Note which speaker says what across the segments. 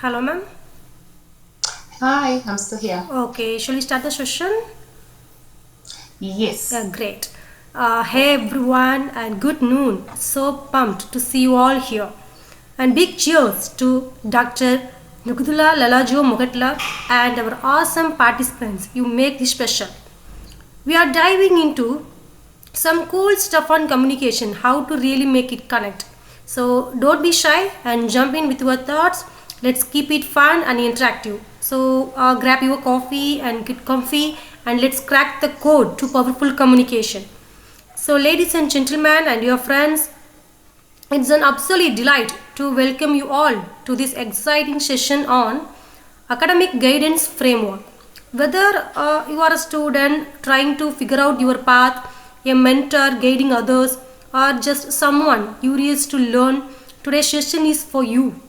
Speaker 1: Hello, ma'am.
Speaker 2: Hi, I'm still here.
Speaker 1: Okay, shall we start the session?
Speaker 2: Yes.
Speaker 1: Great. Hey, everyone, and good noon. So pumped to see you all here. And big cheers to Dr. Nokuthula Tlalajoe-Mokhatla and our awesome participants. You make this special. We are diving into some cool stuff on communication, how to really make it connect. So don't be shy and jump in with your thoughts. Let's keep it fun and interactive. So grab your coffee and get comfy and let's crack the code to powerful communication. So ladies and gentlemen and your friends, it's an absolute delight to welcome you all to this exciting session on academic guidance framework. Whether you are a student trying to figure out your path, a mentor guiding others, or just someone curious to learn, today's session is for you.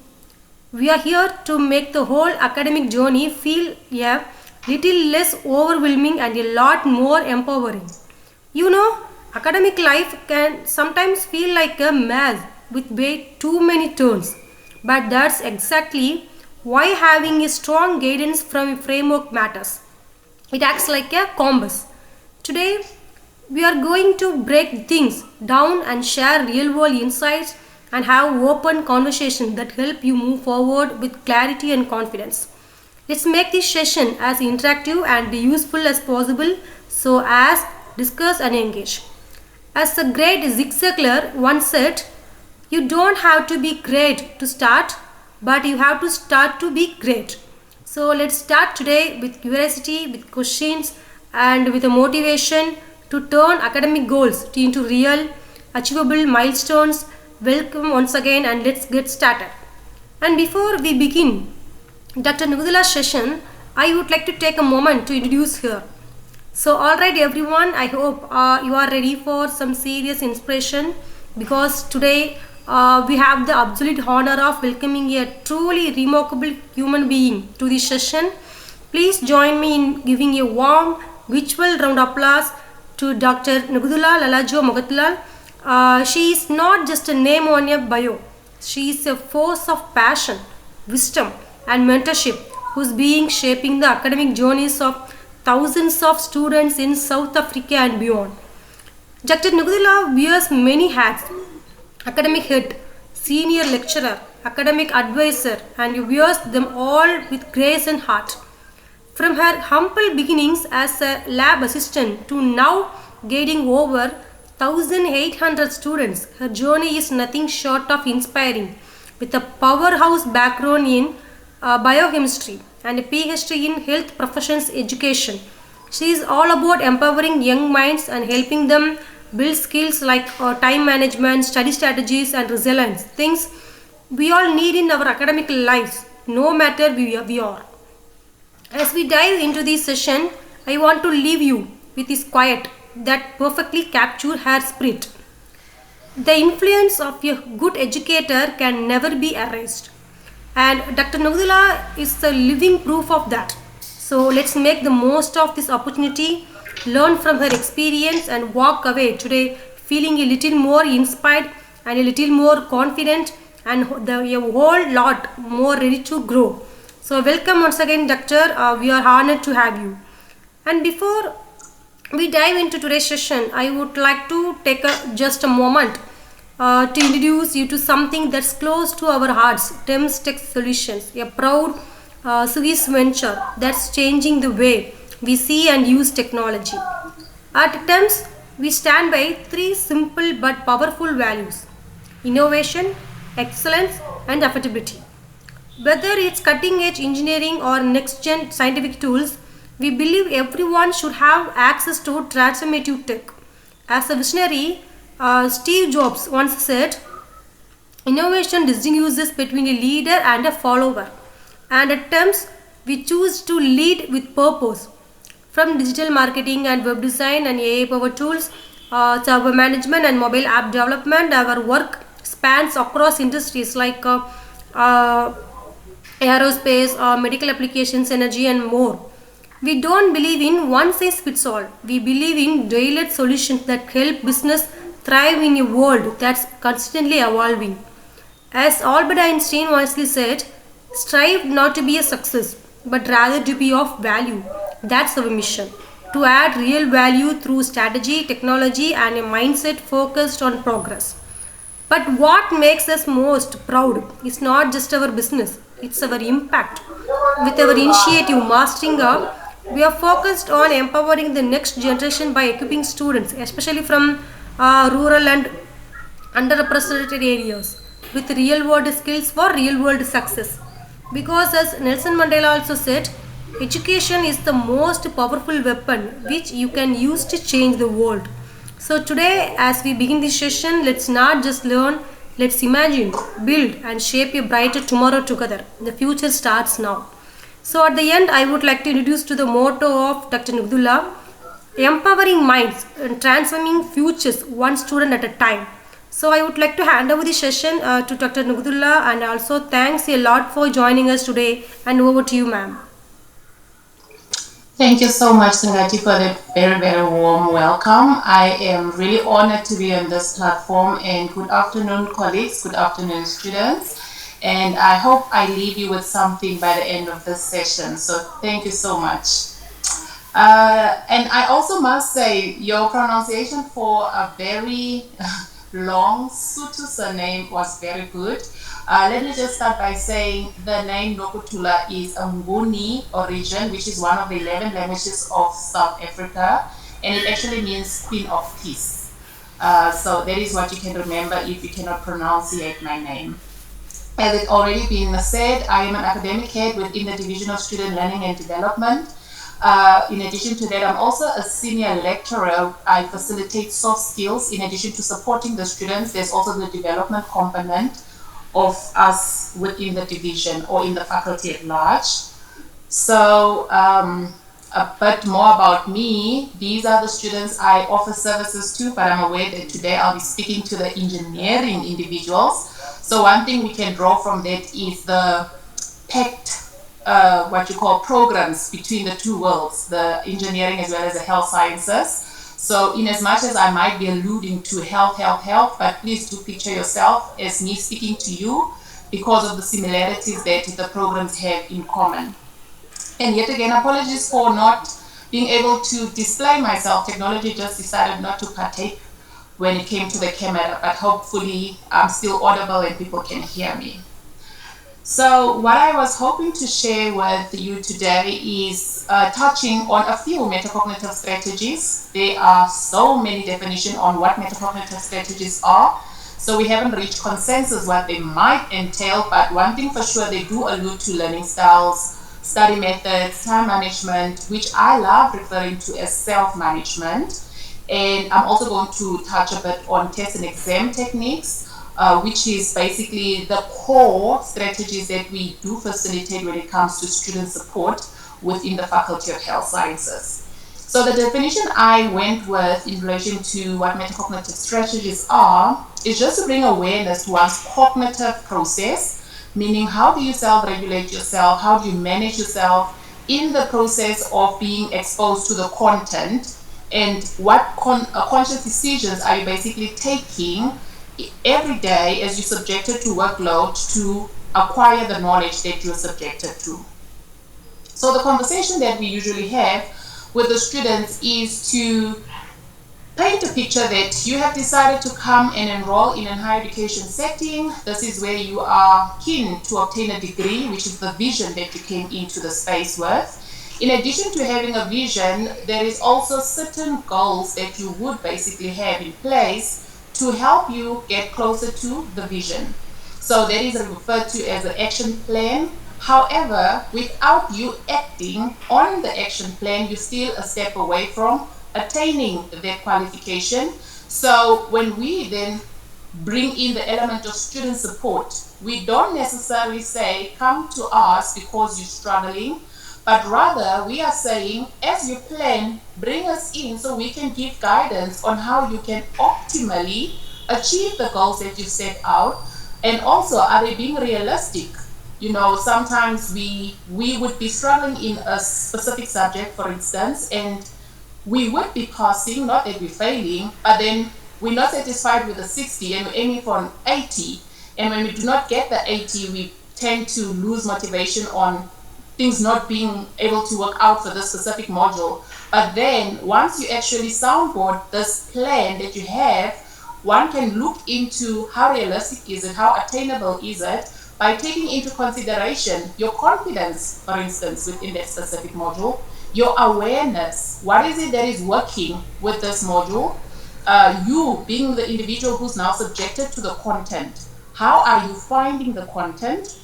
Speaker 1: We are here to make the whole academic journey feel a little less overwhelming and a lot more empowering. You know, academic life can sometimes feel like a maze with way too many turns, but that's exactly why having a strong guidance from a framework matters. It acts like a compass. Today, we are going to break things down and share real world insights and have open conversations that help you move forward with clarity and confidence. Let's make this session as interactive and useful as possible so as discuss and engage. As the great Zig Ziglar once said, you don't have to be great to start, but you have to start to be great. So let's start today with curiosity, with questions, and with a motivation to turn academic goals into real, achievable milestones. Welcome once again, and let's get started. And before we begin, Dr. Nukudula's session, I would like to take a moment to introduce her. So, alright, everyone, I hope you are ready for some serious inspiration because today we have the absolute honor of welcoming a truly remarkable human being to this session. Please join me in giving a warm virtual round of applause to Dr. Nokuthula Tlalajoe-Mokhatla. She is not just a name on a bio, she is a force of passion, wisdom, and mentorship who's being shaping the academic journeys of thousands of students in South Africa and beyond. Dr. Nokuthula wears many hats: academic head, senior lecturer, academic advisor, and wears them all with grace and heart. From her humble beginnings as a lab assistant to now guiding over 1,800 students, her journey is nothing short of inspiring. With a powerhouse background in biochemistry and a PhD in health professions education, she is all about empowering young minds and helping them build skills like time management, study strategies, and resilience. Things we all need in our academic lives, no matter we are. As we dive into this session, I want to leave you with this quiet that perfectly captures her spirit. The influence of a good educator can never be erased. And Dr. Nokuthula is the living proof of that. So let's make the most of this opportunity, learn from her experience, and walk away today feeling a little more inspired and a little more confident and a whole lot more ready to grow. So welcome once again, Doctor. We are honored to have you. And before we dive into today's session, I would like to take just a moment to introduce you to something that's close to our hearts: TEMS Tech Solutions, a proud Swiss venture that's changing the way we see and use technology. At TEMS, we stand by three simple but powerful values: innovation, excellence, and affordability. Whether it's cutting edge engineering or next gen scientific tools, we believe everyone should have access to transformative tech. As a visionary, Steve Jobs once said, innovation distinguishes between a leader and a follower. And at times, we choose to lead with purpose. From digital marketing and web design and AI powered tools, server management and mobile app development, our work spans across industries like uh, aerospace, medical applications, energy, and more. We don't believe in one size fits all. We believe in tailored solutions that help business thrive in a world that's constantly evolving. As Albert Einstein wisely said, Strive not to be a success, but rather to be of value. That's our mission. To add real value through strategy, technology, and a mindset focused on progress. But what makes us most proud is not just our business, it's our impact. With our initiative Mastering Up, we are focused on empowering the next generation by equipping students, especially from rural and underrepresented areas, with real world skills for real world success. Because, as Nelson Mandela also said, education is the most powerful weapon which you can use to change the world. So, today, as we begin this session, let's not just learn, let's imagine, build, and shape a brighter tomorrow together. The future starts now. So, at the end, I would like to introduce to the motto of Dr. Nokuthula: empowering minds and transforming futures one student at a time. So I would like to hand over the session to Dr. Nokuthula, and also thanks a lot for joining us today, and over to you, ma'am.
Speaker 2: Thank you so much, Sangati, for the very, very warm welcome. I am really honored to be on this platform. And good afternoon, colleagues. Good afternoon, students. And I hope I leave you with something by the end of this session. So thank you so much. And I also must say, your pronunciation for a very long Sotho surname was very good. Let me just start by saying the name Nokuthula is a Nguni origin, which is one of the 11 languages of South Africa, and it actually means Queen of Peace. So that is what you can remember if you cannot pronunciate my name. As it already been said, I am an academic head within the Division of Student Learning and Development. In addition to that, I'm also a senior lecturer. I facilitate soft skills. In addition to supporting the students, there's also the development component of us within the division or in the faculty at large. So a bit more about me. These are the students I offer services to, but I'm aware that today I'll be speaking to the engineering individuals. So one thing we can draw from that is the pact, what you call programs between the two worlds, the engineering as well as the health sciences. So in as much as I might be alluding to health, but please do picture yourself as me speaking to you because of the similarities that the programs have in common. And yet again, apologies for not being able to display myself. Technology just decided not to partake when it came to the camera, but hopefully I'm still audible and people can hear me. So what I was hoping to share with you today is touching on a few metacognitive strategies. There are so many definitions on what metacognitive strategies are. So we haven't reached consensus what they might entail, but one thing for sure, they do allude to learning styles, study methods, time management, which I love referring to as self-management. And I'm also going to touch a bit on test and exam techniques, which is basically the core strategies that we do facilitate when it comes to student support within the Faculty of Health Sciences. So the definition I went with in relation to what metacognitive strategies are is just to bring awareness to one's cognitive process, meaning how do you self-regulate yourself, how do you manage yourself in the process of being exposed to the content, and what conscious decisions are you basically taking every day as you're subjected to workload to acquire the knowledge that you're subjected to. So the conversation that we usually have with the students is to paint a picture that you have decided to come and enroll in a higher education setting. This is where you are keen to obtain a degree, which is the vision that you came into the space with. In addition to having a vision, there is also certain goals that you would basically have in place to help you get closer to the vision. So that is referred to as an action plan. However, without you acting on the action plan, you're still a step away from attaining that qualification. So when we then bring in the element of student support, we don't necessarily say, come to us because you're struggling, but rather we are saying, as you plan, bring us in so we can give guidance on how you can optimally achieve the goals that you set out. And also, are they being realistic? You know, sometimes we would be struggling in a specific subject, for instance, and we would be passing, not that we're failing, but then we're not satisfied with the 60 and we're aiming for an 80. And when we do not get the 80, we tend to lose motivation on things not being able to work out for this specific module. But then once you actually soundboard this plan that you have, one can look into how realistic is it, how attainable is it, by taking into consideration your confidence, for instance, within that specific module, your awareness, what is it that is working with this module, you being the individual who's now subjected to the content, how are you finding the content,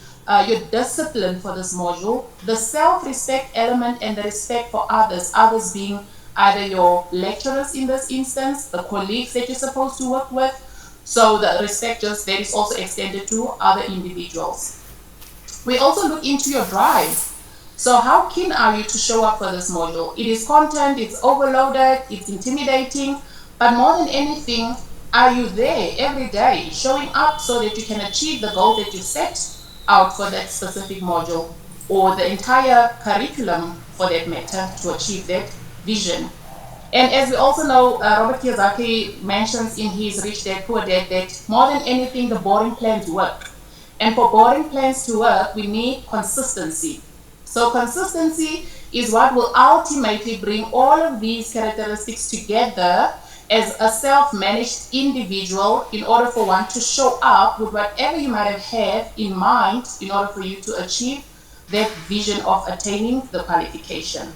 Speaker 2: your discipline for this module, the self-respect element, and the respect for others being either your lecturers in this instance, the colleagues that you're supposed to work with. So the respect just that is also extended to other individuals. We also look into your drive. So how keen are you to show up for this module? It is content, it's overloaded, it's intimidating, but more than anything, are you there every day showing up so that you can achieve the goal that you set out for that specific module, or the entire curriculum for that matter, to achieve that vision? And as we also know, Robert Kiyosaki mentions in his Rich Dad Poor Dad that more than anything, the boring plans work. And for boring plans to work, we need consistency. So consistency is what will ultimately bring all of these characteristics together as a self-managed individual in order for one to show up with whatever you might have had in mind in order for you to achieve that vision of attaining the qualification.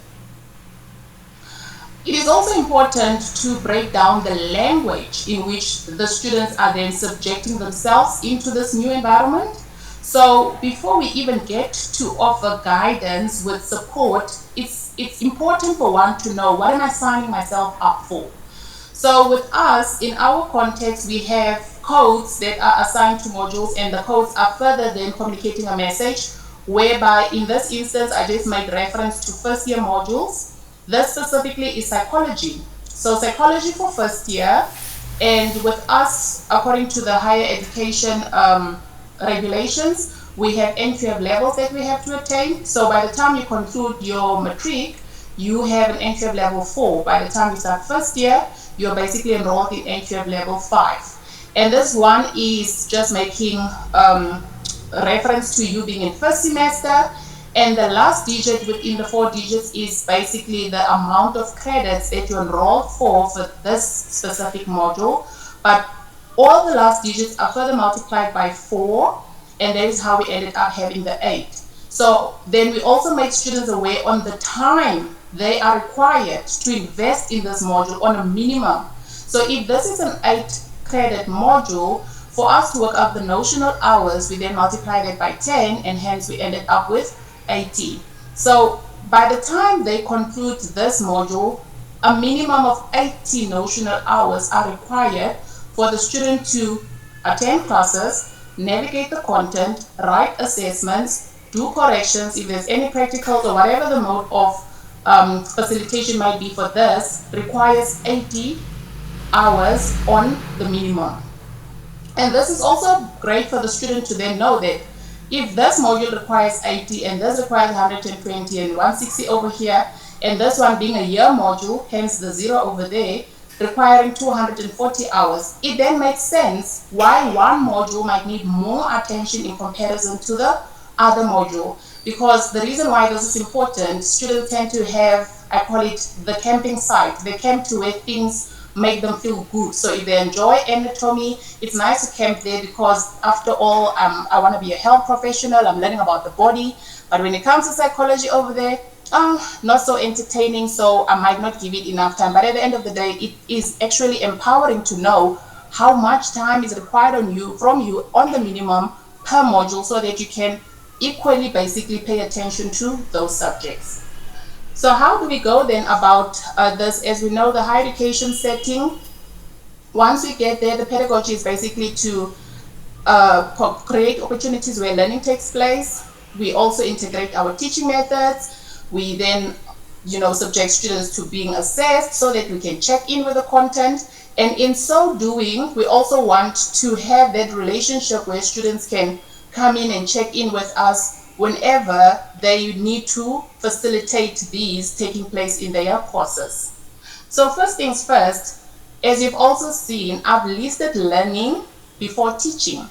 Speaker 2: It is also important to break down the language in which the students are then subjecting themselves into this new environment. So before we even get to offer guidance with support, it's important for one to know, what am I signing myself up for? So with us, in our context, we have codes that are assigned to modules, and the codes are further then communicating a message, whereby in this instance, I just made reference to first year modules. This specifically is psychology. So psychology for first year, and with us, according to the higher education regulations, we have NQF levels that we have to attain. So by the time you conclude your matric, you have an NQF level 4. By the time you start first year, you're basically enrolled in NQF level 5. And this one is just making reference to you being in first semester. And the last digit within the 4 digits is basically the amount of credits that you enrolled for this specific module. But all the last digits are further multiplied by 4, and that is how we ended up having the 8. So then we also make students aware on the time they are required to invest in this module on a minimum. So if this is an 8 credit module, for us to work out the notional hours, we then multiply that by 10, and hence we ended up with 80. So by the time they conclude this module, a minimum of 80 notional hours are required for the student to attend classes, navigate the content, write assessments, do corrections if there's any practicals, or whatever the mode of facilitation might be for this, requires 80 hours on the minimum. And this is also great for the student to then know that if this module requires 80 and this requires 120 and 160 over here, and this one being a year module, hence the 0 over there, requiring 240 hours, it then makes sense why one module might need more attention in comparison to the other module. Because the reason why this is important, students tend to have, I call it the camping site. They camp to where things make them feel good. So if they enjoy anatomy, it's nice to camp there, because after all, I want to be a health professional, I'm learning about the body. But when it comes to psychology over there, not so entertaining, so I might not give it enough time. But at the end of the day, it is actually empowering to know how much time is required from you on the minimum per module, so that you can equally basically pay attention to those subjects. So how do we go then about this? As we know, the higher education setting, once we get there, the pedagogy is basically to create opportunities where learning takes place. We also integrate our teaching methods. We then, subject students to being assessed so that we can check in with the content. And in so doing, we also want to have that relationship where students can come in and check in with us whenever they need to facilitate these taking place in their courses. So first things first, as you've also seen, I've listed learning before teaching,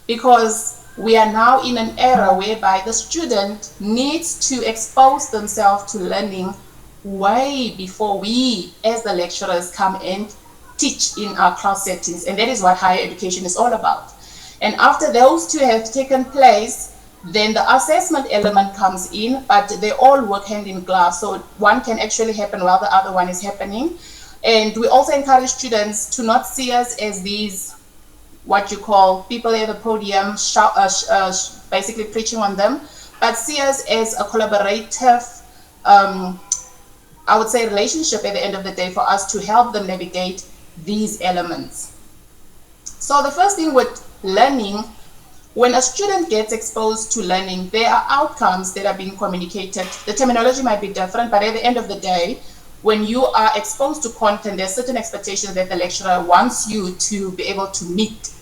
Speaker 2: because We are now in an era whereby the student needs to expose themselves to learning way before we, as the lecturers, come and teach in our class settings. And that is what higher education is all about. And after those two have taken place, then the assessment element comes in, but they all work hand in glove. So one can actually happen while the other one is happening. And we also encourage students to not see us as these, what you call, people at the podium, basically preaching on them, but see us as a collaborative, I would say, relationship at the end of the day for us to help them navigate these elements. So the first thing with learning, when a student gets exposed to learning, there are outcomes that are being communicated. The terminology might be different, but at the end of the day, when you are exposed to content, there's certain expectations that the lecturer wants you to be able to meet.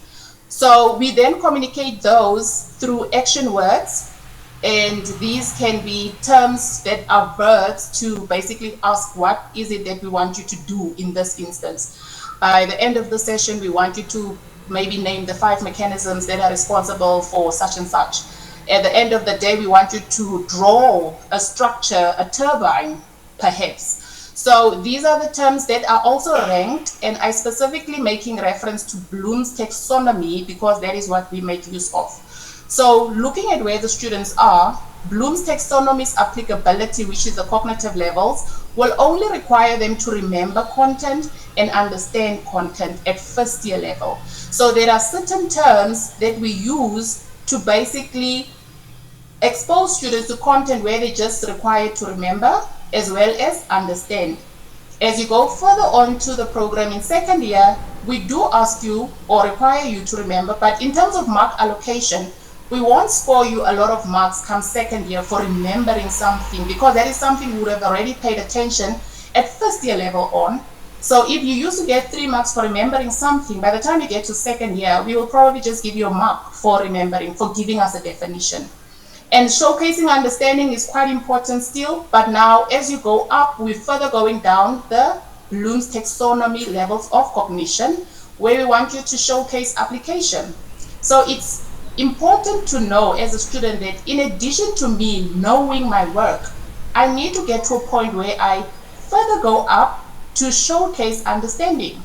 Speaker 2: So we then communicate those through action words, and these can be terms that are verbs to basically ask what is it that we want you to do in this instance. By the end of the session, we want you to maybe name the 5 mechanisms that are responsible for such and such. At the end of the day, we want you to draw a structure, a turbine, perhaps. So these are the terms that are also ranked, and I specifically making reference to Bloom's taxonomy because that is what we make use of. So looking at where the students are, Bloom's taxonomy's applicability, which is the cognitive levels, will only require them to remember content and understand content at first year level. So there are certain terms that we use to basically expose students to content where they just required to remember as well as understand. As you go further on to the program in second year, we do ask you or require you to remember, but in terms of mark allocation, we won't score you a lot of marks come second year for remembering something, because that is something you would have already paid attention at first year level on. So if you used to get 3 marks for remembering something, by the time you get to second year, we will probably just give you a mark for remembering, for giving us a definition. And showcasing understanding is quite important still, but now as you go up, we're further going down the Bloom's taxonomy levels of cognition, where we want you to showcase application. So it's important to know as a student that in addition to me knowing my work, I need to get to a point where I further go up to showcase understanding.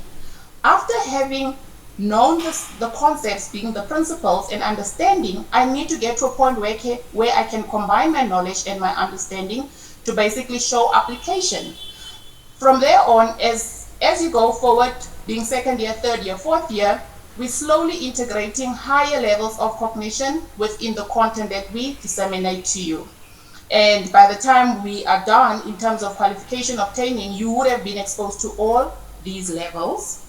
Speaker 2: After having known the concepts, being the principles and understanding, I need to get to a point where I can combine my knowledge and my understanding to basically show application. From there on, as you go forward, being second year, third year, fourth year, we're slowly integrating higher levels of cognition within the content that we disseminate to you. And by the time we are done in terms of qualification obtaining, you would have been exposed to all these levels.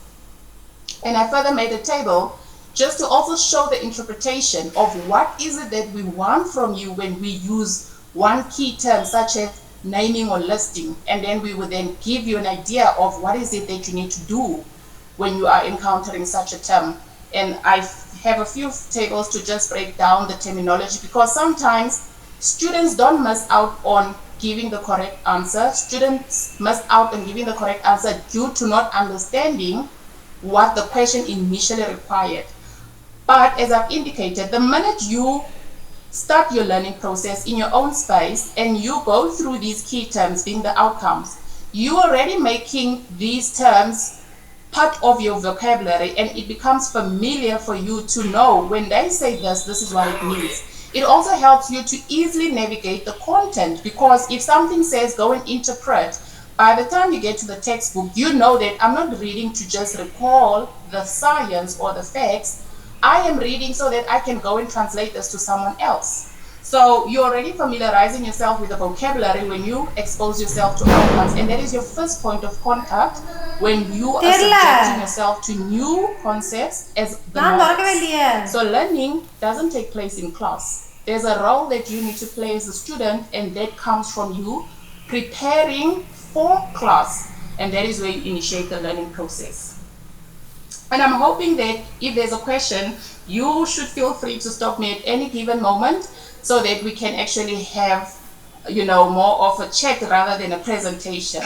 Speaker 2: And I further made a table just to also show the interpretation of what is it that we want from you when we use one key term such as naming or listing, and then we will then give you an idea of what is it that you need to do when you are encountering such a term. And I have a few tables to just break down the terminology, because sometimes students don't miss out on giving the correct answer. Students miss out on giving the correct answer due to not understanding what the question initially required. But as I've indicated, the minute you start your learning process in your own space and you go through these key terms being the outcomes, you're already making these terms part of your vocabulary, and it becomes familiar for you to know when they say this is what it means. It also helps you to easily navigate the content, because if something says go and interpret, by the time you get to the textbook, you know that I'm not reading to just recall the science or the facts. I am reading so that I can go and translate this to someone else. So you're already familiarizing yourself with the vocabulary when you expose yourself to outcomes, and that is your first point of contact when you are subjecting yourself to new concepts as the novice. So learning doesn't take place in class. There's a role that you need to play as a student, and that comes from you preparing for class, and that is where you initiate the learning process. And I'm hoping that if there's a question, you should feel free to stop me at any given moment, so that we can actually have, more of a chat rather than a presentation.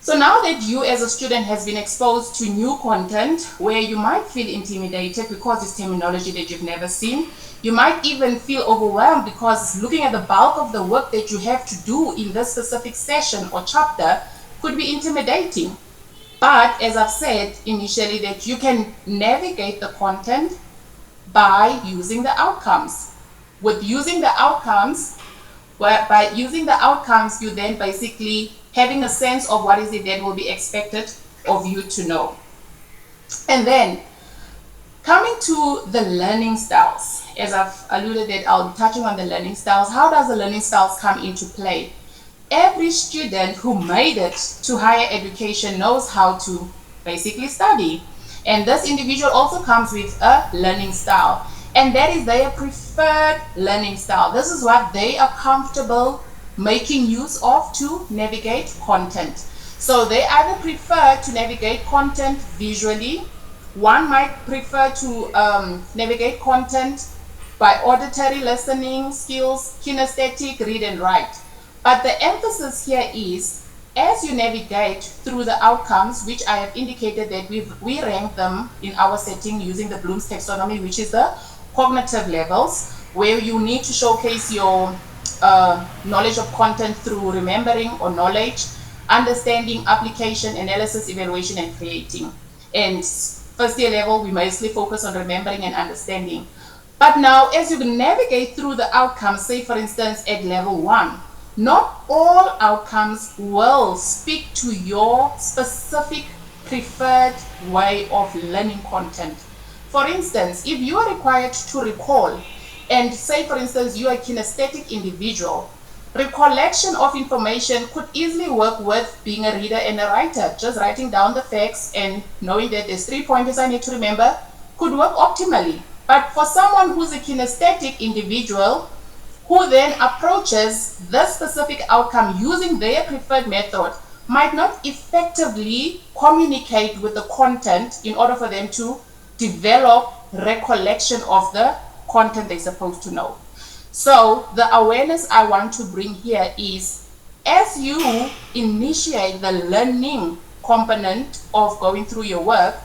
Speaker 2: So now that you as a student has been exposed to new content where you might feel intimidated because it's terminology that you've never seen, you might even feel overwhelmed because looking at the bulk of the work that you have to do in this specific session or chapter could be intimidating. But as I've said initially, that you can navigate the content by using the outcomes. With using the outcomes, by using the outcomes, you then basically having a sense of what is it that will be expected of you to know. And then coming to the learning styles, as I've alluded that I'll be touching on the learning styles. How does the learning styles come into play? Every student who made it to higher education knows how to basically study. And this individual also comes with a learning style. And that is their preferred learning style. This is what they are comfortable making use of to navigate content. So they either prefer to navigate content visually. One might prefer to navigate content by auditory listening skills, kinesthetic, read and write. But the emphasis here is, as you navigate through the outcomes, which I have indicated that we rank them in our setting using the Bloom's taxonomy, which is the cognitive levels, where you need to showcase your knowledge of content through remembering or knowledge, understanding, application, analysis, evaluation, and creating. And first year level, we mostly focus on remembering and understanding. But now, as you navigate through the outcomes, say for instance at level 1, not all outcomes will speak to your specific preferred way of learning content. For instance, if you are required to recall, and say for instance you are a kinesthetic individual, recollection of information could easily work with being a reader and a writer. Just writing down the facts and knowing that there's 3 pointers I need to remember could work optimally. But for someone who's a kinesthetic individual, who then approaches the specific outcome using their preferred method, might not effectively communicate with the content in order for them to develop recollection of the content they're supposed to know. So the awareness I want to bring here is, as you initiate the learning component of going through your work,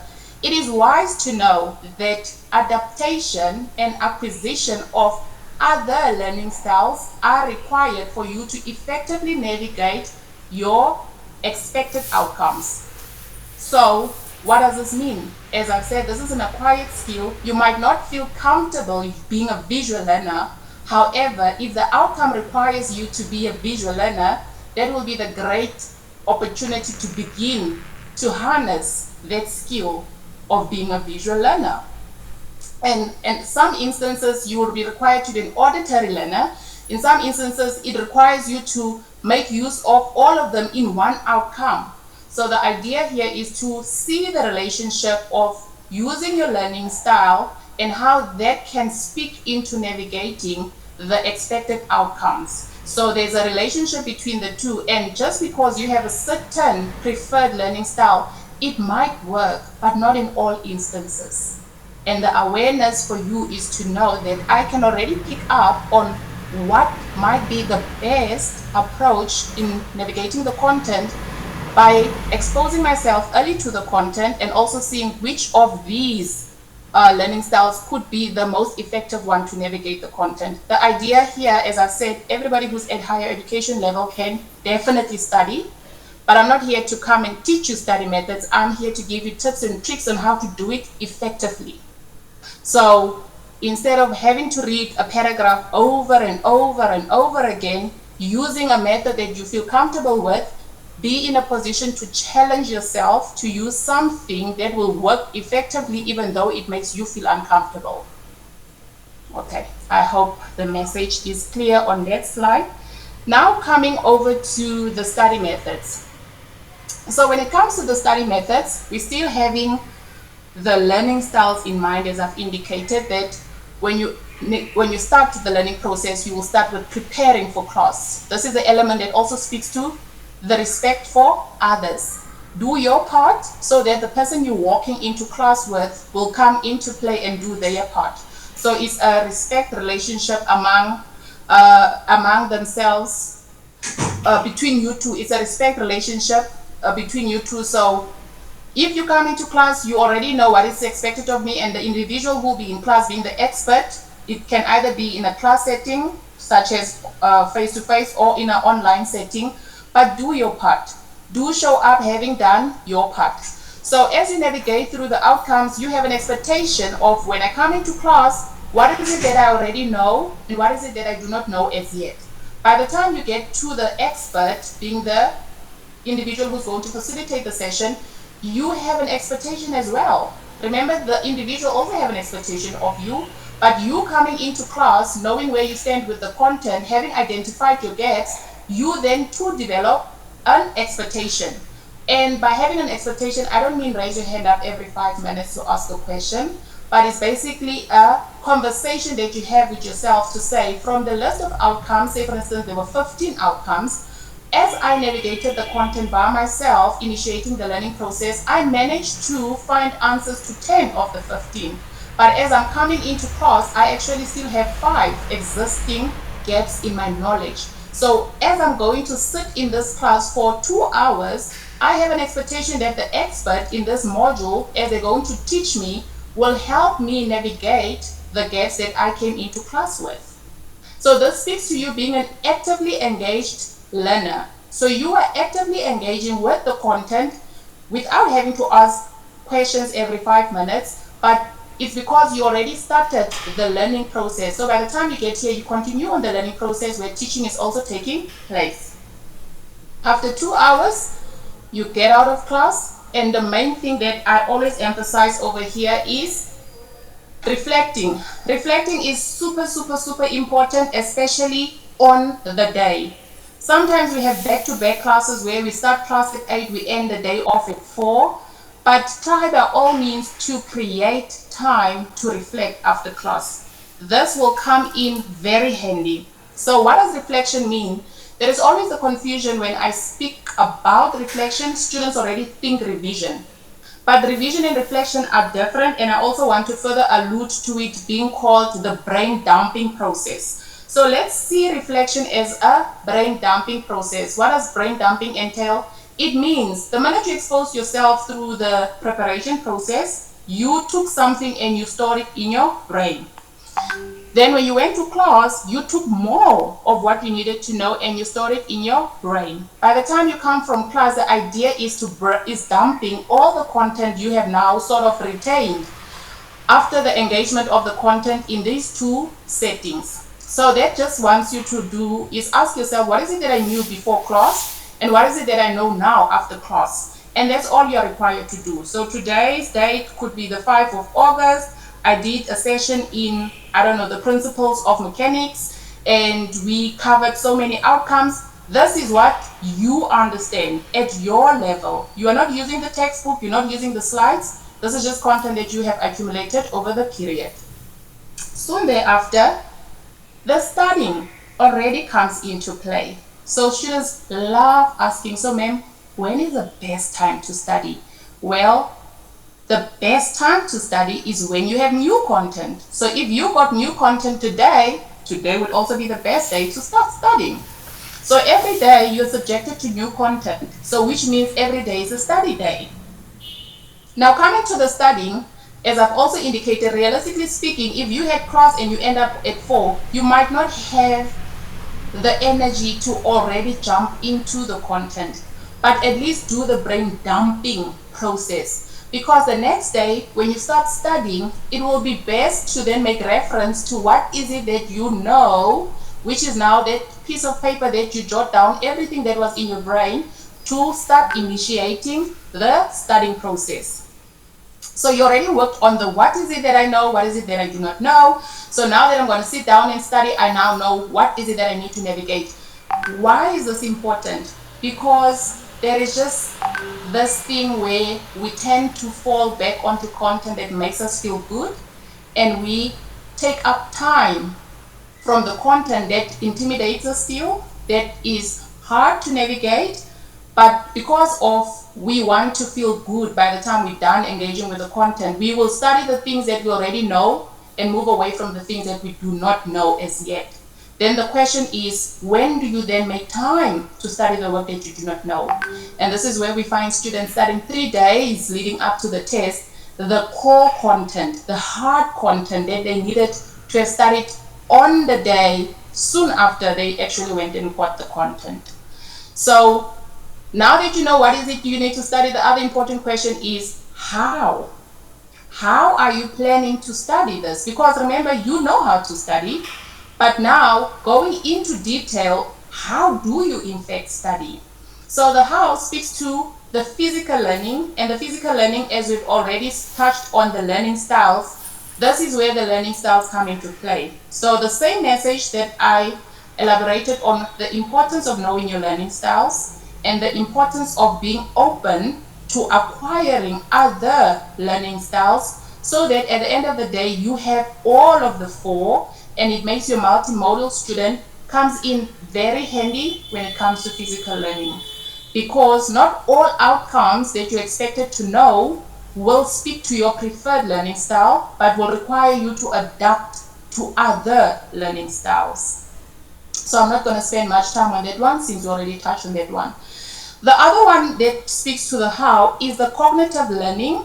Speaker 2: it is wise to know that adaptation and acquisition of other learning styles are required for you to effectively navigate your expected outcomes. So what does this mean? As I've said, this is an acquired skill. You might not feel comfortable being a visual learner. However, if the outcome requires you to be a visual learner, that will be the great opportunity to begin to harness that skill of being a visual learner. And in some instances, you will be required to be an auditory learner. In some instances, it requires you to make use of all of them in one outcome. So the idea here is to see the relationship of using your learning style and how that can speak into navigating the expected outcomes. So there's a relationship between the two, and just because you have a certain preferred learning style, it might work, but not in all instances. And the awareness for you is to know that I can already pick up on what might be the best approach in navigating the content by exposing myself early to the content and also seeing which of these learning styles could be the most effective one to navigate the content. The idea here, as I said, everybody who's at higher education level can definitely study, but I'm not here to come and teach you study methods. I'm here to give you tips and tricks on how to do it effectively. So instead of having to read a paragraph over and over and over again, using a method that you feel comfortable with, be in a position to challenge yourself to use something that will work effectively even though it makes you feel uncomfortable. Okay, I hope the message is clear on that slide. Now coming over to the study methods. So when it comes to the study methods, we're still having the learning styles in mind, as I've indicated, that when you start the learning process, you will start with preparing for class. This is the element that also speaks to the respect for others. Do your part so that the person you're walking into class with will come into play and do their part. So it's a respect relationship among themselves, between you two. It's a respect relationship between you two. So if you come into class, you already know what is expected of me, and the individual who will be in class being the expert, it can either be in a class setting, such as face-to-face, or in an online setting, but do your part. Do show up having done your part. So as you navigate through the outcomes, you have an expectation of, when I come into class, what is it that I already know, and what is it that I do not know as yet. By the time you get to the expert, being the individual who's going to facilitate the session, you have an expectation as well. Remember, the individual also have an expectation of you, but you coming into class, knowing where you stand with the content, having identified your gaps, you then too develop an expectation. And by having an expectation, I don't mean raise your hand up every 5 minutes to ask a question, but it's basically a conversation that you have with yourself to say, from the list of outcomes, say for instance there were 15 outcomes, as I navigated the content by myself, initiating the learning process, I managed to find answers to 10 of the 15. But as I'm coming into class, I actually still have 5 existing gaps in my knowledge. So as I'm going to sit in this class for 2 hours, I have an expectation that the expert in this module, as they're going to teach me, will help me navigate the gaps that I came into class with. So this speaks to you being an actively engaged learner. So you are actively engaging with the content without having to ask questions every 5 minutes, but it's because you already started the learning process. So by the time you get here, you continue on the learning process where teaching is also taking place. After 2 hours, you get out of class, and the main thing that I always emphasize over here is reflecting. Reflecting is super important, especially on the day. Sometimes we have back-to-back classes where we start class at 8, we end the day off at 4, but try by all means to create time to reflect after class. This will come in very handy. So what does reflection mean? There is always a confusion when I speak about reflection. Students already think revision. But revision and reflection are different, and I also want to further allude to it being called the brain dumping process. So let's see reflection as a brain dumping process. What does brain dumping entail? It means the minute you expose yourself through the preparation process, you took something and you stored it in your brain. Then when you went to class, you took more of what you needed to know and you stored it in your brain. By the time you come from class, the idea is dumping all the content you have now sort of retained after the engagement of the content in these two settings. So that just wants you to do is ask yourself, what is it that I knew before class, and what is it that I know now after class? And that's all you're required to do. So today's date could be the 5th of August. I did a session in, I don't know, the principles of mechanics, and we covered so many outcomes. This is what you understand at your level. You are not using the textbook, you're not using the slides. This is just content that you have accumulated over the period. Soon thereafter, the studying already comes into play. So students love asking, so ma'am, when is the best time to study? Well, the best time to study is when you have new content. So if you got new content today, today would also be the best day to start studying. So every day you're subjected to new content, so which means every day is a study day. Now coming to the studying, as I've also indicated, realistically speaking, if you had class and you end up at 4, you might not have the energy to already jump into the content, but at least do the brain dumping process. Because the next day, when you start studying, it will be best to then make reference to what is it that you know, which is now that piece of paper that you jot down everything that was in your brain to start initiating the studying process. So you already worked on the what is it that I know, what is it that I do not know. So now that I'm going to sit down and study, I now know what is it that I need to navigate. Why is this important? Because there is just this thing where we tend to fall back onto content that makes us feel good, and we take up time from the content that intimidates us still, that is hard to navigate, but because of we want to feel good by the time we're done engaging with the content, we will study the things that we already know and move away from the things that we do not know as yet. then the question is, when do you then make time to study the work that you do not know? And this is where we find students studying 3 days leading up to the test, the core content, the hard content that they needed to have studied on the day soon after they actually went and got the content. So now that you know what is it you need to study, the other important question is how? How are you planning to study this? Because remember, you know how to study, but now going into detail, how do you in fact study? So the how speaks to the physical learning, and the physical learning, as we've already touched on the learning styles, this is where the learning styles come into play. So the same message that I elaborated on the importance of knowing your learning styles and the importance of being open to acquiring other learning styles, so that at the end of the day you have all of the four, and it makes your multimodal student comes in very handy when it comes to physical learning, because not all outcomes that you're expected to know will speak to your preferred learning style, but will require you to adapt to other learning styles. So I'm not going to spend much time on that one since we already touched on that one. The other one that speaks to the how is the cognitive learning.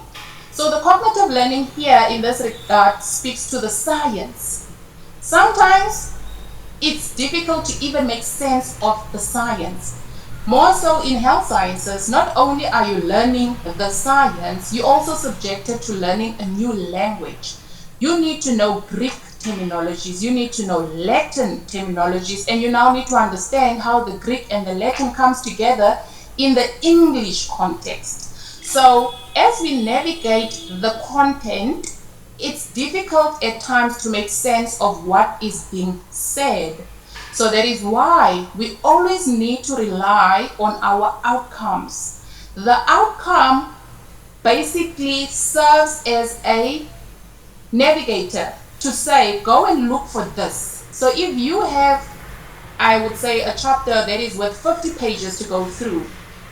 Speaker 2: So the cognitive learning here in this regard speaks to the science. Sometimes it's difficult to even make sense of the science. More so in health sciences, not only are you learning the science, you're also subjected to learning a new language. You need to know Greek terminologies, you need to know Latin terminologies, and you now need to understand how the Greek and the Latin comes together in the English context. So as we navigate the content, it's difficult at times to make sense of what is being said. So that is why we always need to rely on our outcomes. The outcome basically serves as a navigator to say, go and look for this. So if you have, I would say, a chapter that is worth 50 pages to go through,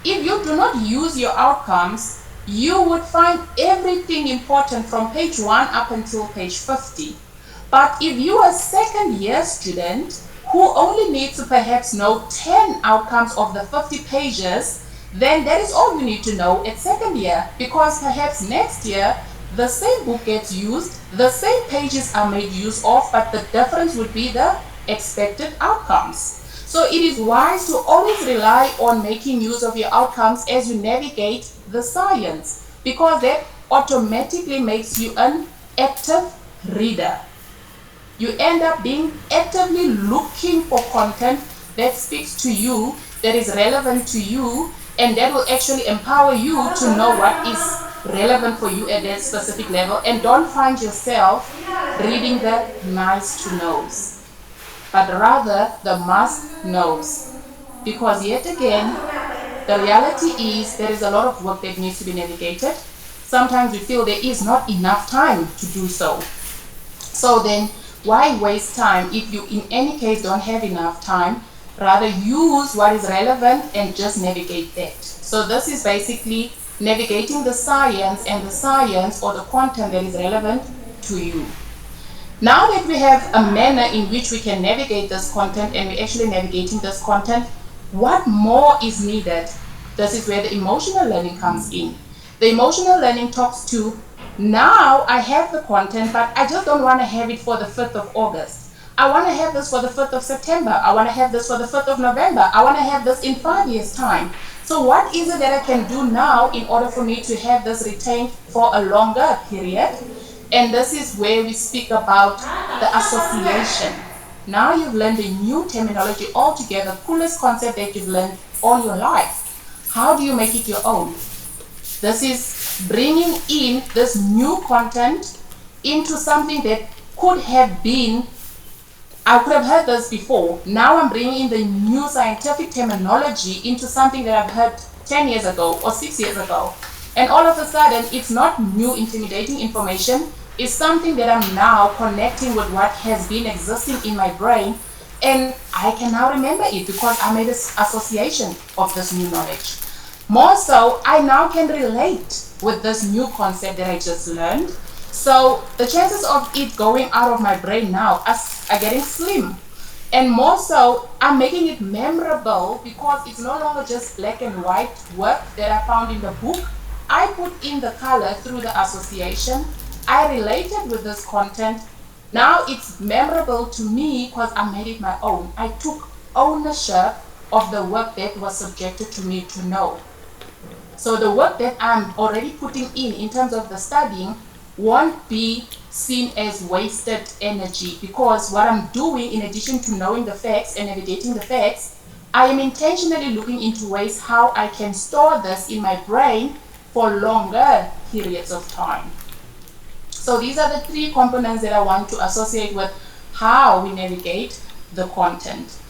Speaker 2: if you do not use your outcomes, you would find everything important from page 1 up until page 50. But if you are a second year student who only needs to perhaps know 10 outcomes of the 50 pages, then that is all you need to know at second year, because perhaps next year the same book gets used, the same pages are made use of, but the difference would be the expected outcomes. So it is wise to always rely on making use of your outcomes as you navigate the science, because that automatically makes you an active reader. You end up being actively looking for content that speaks to you, that is relevant to you, and that will actually empower you to know what is relevant for you at that specific level, and don't find yourself reading the nice to knows, but rather the must knows. Because yet again, the reality is there is a lot of work that needs to be navigated. Sometimes we feel there is not enough time to do so. So then why waste time if you in any case don't have enough time? Rather use what is relevant and just navigate that. So this is basically navigating the science, and the science or the content that is relevant to you. Now that we have a manner in which we can navigate this content, and we're actually navigating this content, what more is needed? This is where the emotional learning comes in. The emotional learning talks to, now I have the content, but I just don't want to have it for the 5th of August. I want to have this for the 5th of September. I want to have this for the 5th of November. I want to have this in 5 years' time. So what is it that I can do now in order for me to have this retained for a longer period? And this is where we speak about the association. Now you've learned a new terminology altogether, coolest concept that you've learned all your life. How do you make it your own? This is bringing in this new content into something that could have been, I could have heard this before. Now I'm bringing in the new scientific terminology into something that I've heard 10 years ago or 6 years ago. And all of a sudden, it's not new intimidating information. It's something that I'm now connecting with what has been existing in my brain. And I can now remember it because I made this association of this new knowledge. More so, I now can relate with this new concept that I just learned. So the chances of it going out of my brain now are getting slim. And more so, I'm making it memorable because it's no longer just black and white work that I found in the book. I put in the color through the association. I related with this content. Now it's memorable to me because I made it my own. I took ownership of the work that was subjected to me to know. So the work that I'm already putting in terms of the studying, won't be seen as wasted energy, because what I'm doing, in addition to knowing the facts and navigating the facts, I am intentionally looking into ways how I can store this in my brain for longer periods of time. So these are the three components that I want to associate with how we navigate the content.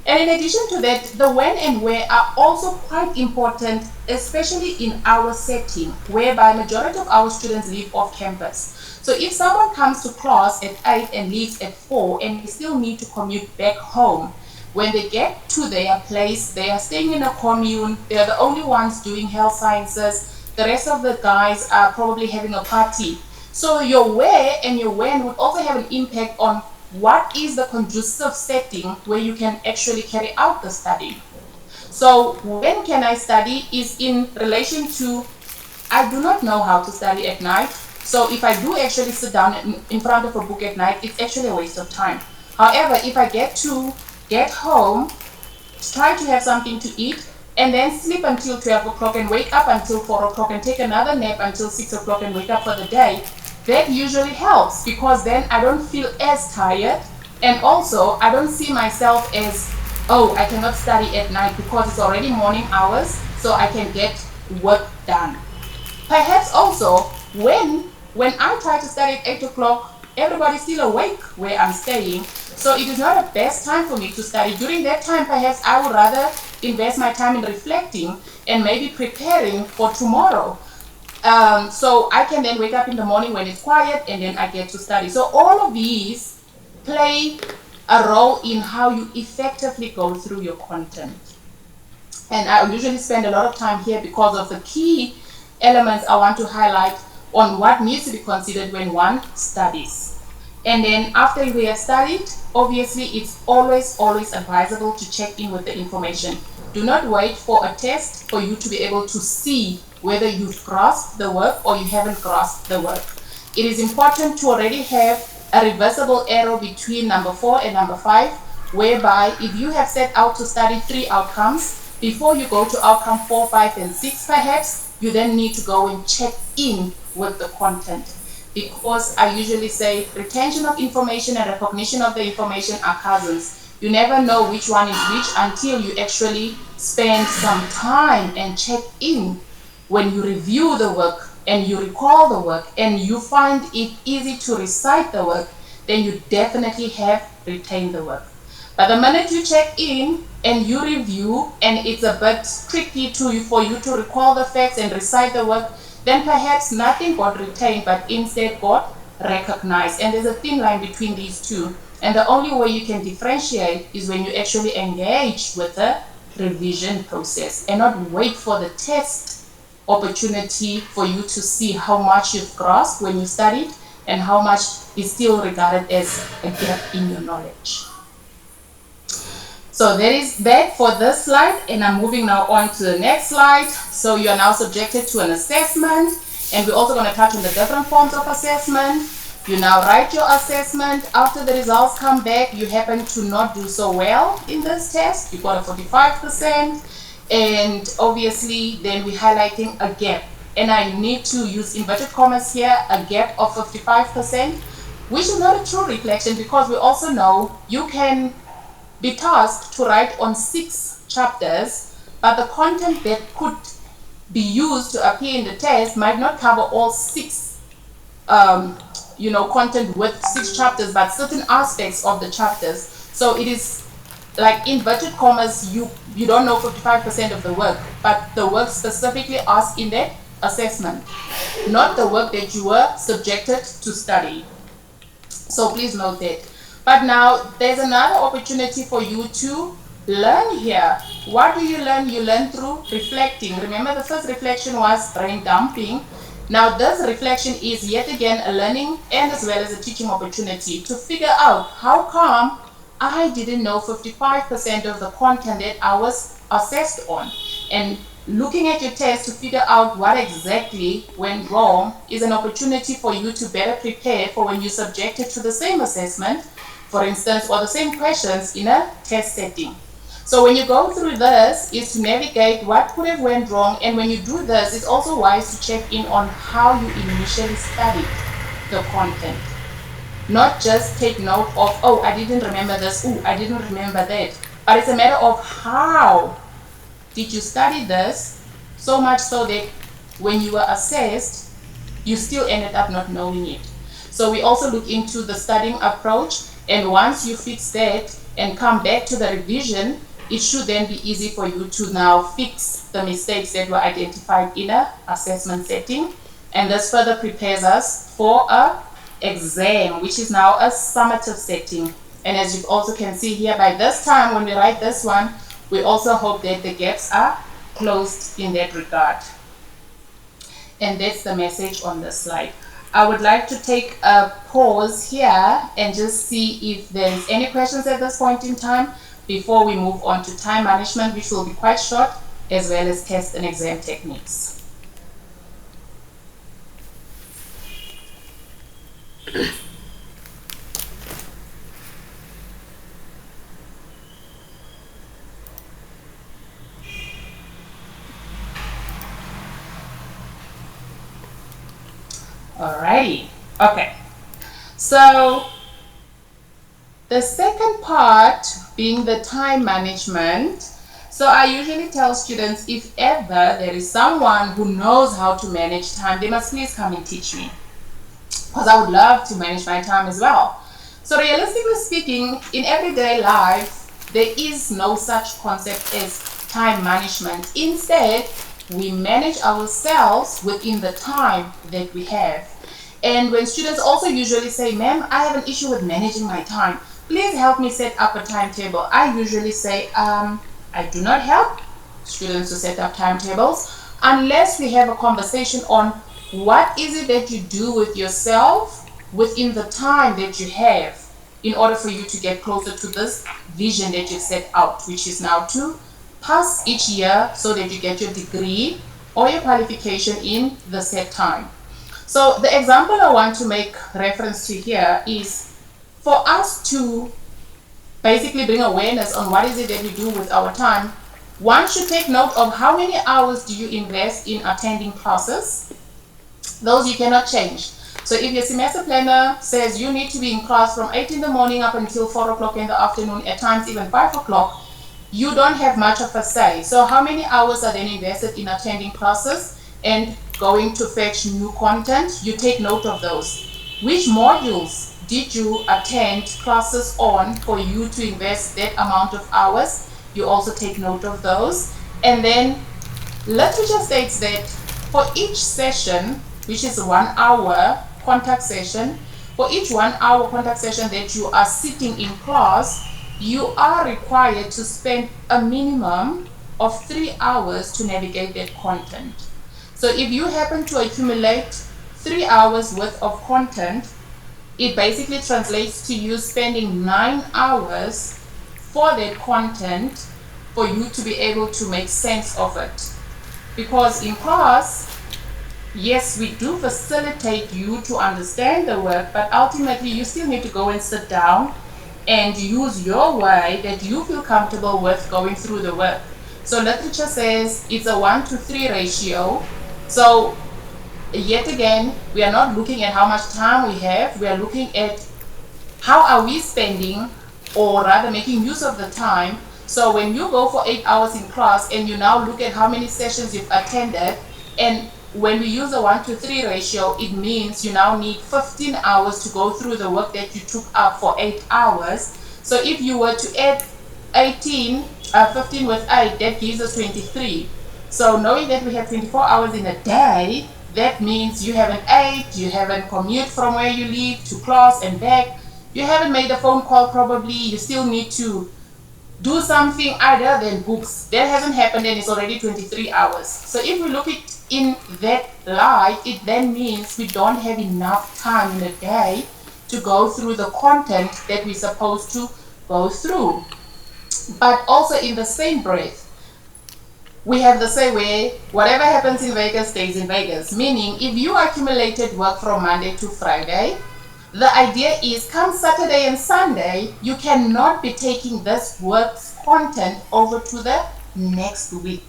Speaker 2: And in addition to that, the when and where are also quite important, especially in our setting, whereby majority of our students live off campus. So if someone comes to class at 8 and leaves at 4 and they still need to commute back home, when they get to their place, they are staying in a commune, they are the only ones doing health sciences, the rest of the guys are probably having a party. So your where and your when would also have an impact on what is the conducive setting where you can actually carry out the study. So when can I study is in relation to, I do not know how to study at night. So if I do actually sit down in front of a book at night, it's actually a waste of time. However, if I get home, try to have something to eat, and then sleep until 12 o'clock and wake up until 4 o'clock and take another nap until 6 o'clock and wake up for the day, that usually helps, because then I don't feel as tired, and also I don't see myself as, oh, I cannot study at night because it's already morning hours, so I can get work done. Perhaps also when I try to study at 8 o'clock, everybody's still awake where I'm staying, so it is not the best time for me to study. During that time, perhaps I would rather invest my time in reflecting and maybe preparing for tomorrow. So I can then wake up in the morning when it's quiet and then I get to study. So all of these play a role in how you effectively go through your content. And I usually spend a lot of time here because of the key elements I want to highlight on what needs to be considered when one studies. And then after we have studied, obviously it's always advisable to check in with the information. Do not wait for a test for you to be able to see whether you've grasped the work or you haven't grasped the work. It is important to already have a reversible arrow between number 4 and number 5, whereby if you have set out to study 3 outcomes, before you go to outcome 4, 5, and 6 perhaps, you then need to go and check in with the content. Because I usually say retention of information and recognition of the information are cousins. You never know which one is which until you actually spend some time and check in. When you review the work and you recall the work and you find it easy to recite the work, then you definitely have retained the work. But the minute you check in and you review and it's a bit tricky for you to recall the facts and recite the work, then perhaps nothing got retained but instead got recognized. And there's a thin line between these two. And the only way you can differentiate is when you actually engage with the revision process and not wait for the test opportunity for you to see how much you've grasped when you studied and how much is still regarded as a gap in your knowledge. So that is that for this slide, and I'm moving now on to the next slide. So you are now subjected to an assessment, and we're also going to touch on the different forms of assessment. You now write your assessment. After the results come back, you happen to not do so well in this test. You got a 45%, and obviously then we're highlighting a gap. And I need to use inverted commas here, a gap of 55%, which is not a true reflection, because we also know you can be tasked to write on 6 chapters, but the content that could be used to appear in the test might not cover all 6 content with 6 chapters, but certain aspects of the chapters. So it is like inverted commas, you don't know 55% of the work, but the work specifically asked in that assessment, not the work that you were subjected to study. So please note that. But now there's another opportunity for you to learn here. What do you learn? You learn through reflecting. Remember, the first reflection was brain dumping. Now this reflection is yet again a learning and as well as a teaching opportunity to figure out how come I didn't know 55% of the content that I was assessed on. And looking at your test to figure out what exactly went wrong is an opportunity for you to better prepare for when you're subjected to the same assessment, for instance, or the same questions in a test setting. So when you go through this, is to navigate what could have went wrong, and when you do this, it's also wise to check in on how you initially studied the content. Not just take note of, oh, I didn't remember this, oh, I didn't remember that. But it's a matter of how did you study this, so much so that when you were assessed, you still ended up not knowing it. So we also look into the studying approach, and once you fix that and come back to the revision, it should then be easy for you to now fix the mistakes that were identified in an assessment setting. And this further prepares us for a exam, which is now a summative setting. And as you also can see here, by this time when we write this one, we also hope that the gaps are closed in that regard. And that's the message on the slide. I would like to take a pause here and just see if there's any questions at this point in time before we move on to time management, which will be quite short, as well as test and exam techniques. Alrighty, okay. So the second part being the time management. So I usually tell students, if ever there is someone who knows how to manage time, they must please come and teach me, because I would love to manage my time as well. So realistically speaking, in everyday life, there is no such concept as time management. Instead, we manage ourselves within the time that we have. And when students also usually say, ma'am, I have an issue with managing my time, please help me set up a timetable, I usually say, I do not help students to set up timetables unless we have a conversation on what is it that you do with yourself within the time that you have in order for you to get closer to this vision that you set out, which is now to pass each year so that you get your degree or your qualification in the set time. So the example I want to make reference to here is for us to basically bring awareness on what is it that we do with our time. One should take note of how many hours do you invest in attending classes. Those you cannot change. So if your semester planner says you need to be in class from 8 in the morning up until 4 o'clock in the afternoon, at times even 5 o'clock, you don't have much of a say. So how many hours are then invested in attending classes and going to fetch new content? You take note of those. Which modules did you attend classes on for you to invest that amount of hours? You also take note of those. And then literature states that for each session, which is a 1 hour contact session, for each 1 hour contact session that you are sitting in class, you are required to spend a minimum of 3 hours to navigate that content. So if you happen to accumulate 3 hours worth of content, it basically translates to you spending 9 hours for that content for you to be able to make sense of it. Because in class, yes, we do facilitate you to understand the work, but ultimately you still need to go and sit down and use your way that you feel comfortable with going through the work. So literature says it's a 1-to-3 ratio. So yet again, we are not looking at how much time we have, we are looking at how are we spending, or rather making use of the time. So when you go for 8 hours in class and you now look at how many sessions you've attended, and when we use a 1-to-3 ratio, it means you now need 15 hours to go through the work that you took up for 8 hours. So if you were to add 15 with 8, that gives us 23. So knowing that we have 24 hours in a day, that means you haven't ate, you haven't commuted from where you live to class and back, you haven't made a phone call probably, you still need to do something other than books. That hasn't happened and it's already 23 hours. So if we look at in that light, it then means we don't have enough time in a day to go through the content that we're supposed to go through. But also in the same breath, we have the same way, whatever happens in Vegas stays in Vegas. Meaning, if you accumulated work from Monday to Friday, the idea is come Saturday and Sunday, you cannot be taking this work's content over to the next week.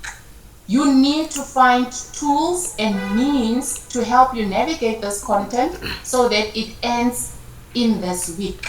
Speaker 2: You need to find tools and means to help you navigate this content so that it ends in this week.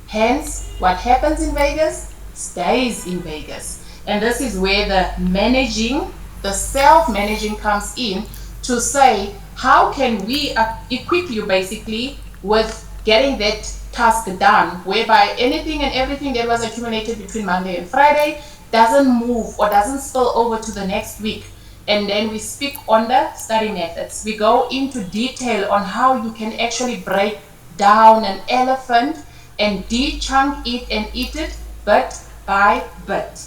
Speaker 2: Hence, what happens in Vegas stays in Vegas. And this is where the self-managing comes in to say, how can we equip you basically with getting that task done, whereby anything and everything that was accumulated between Monday and Friday doesn't move or doesn't spill over to the next week. And then we speak on the study methods. We go into detail on how you can actually break down an elephant and de-chunk it and eat it bit by bit.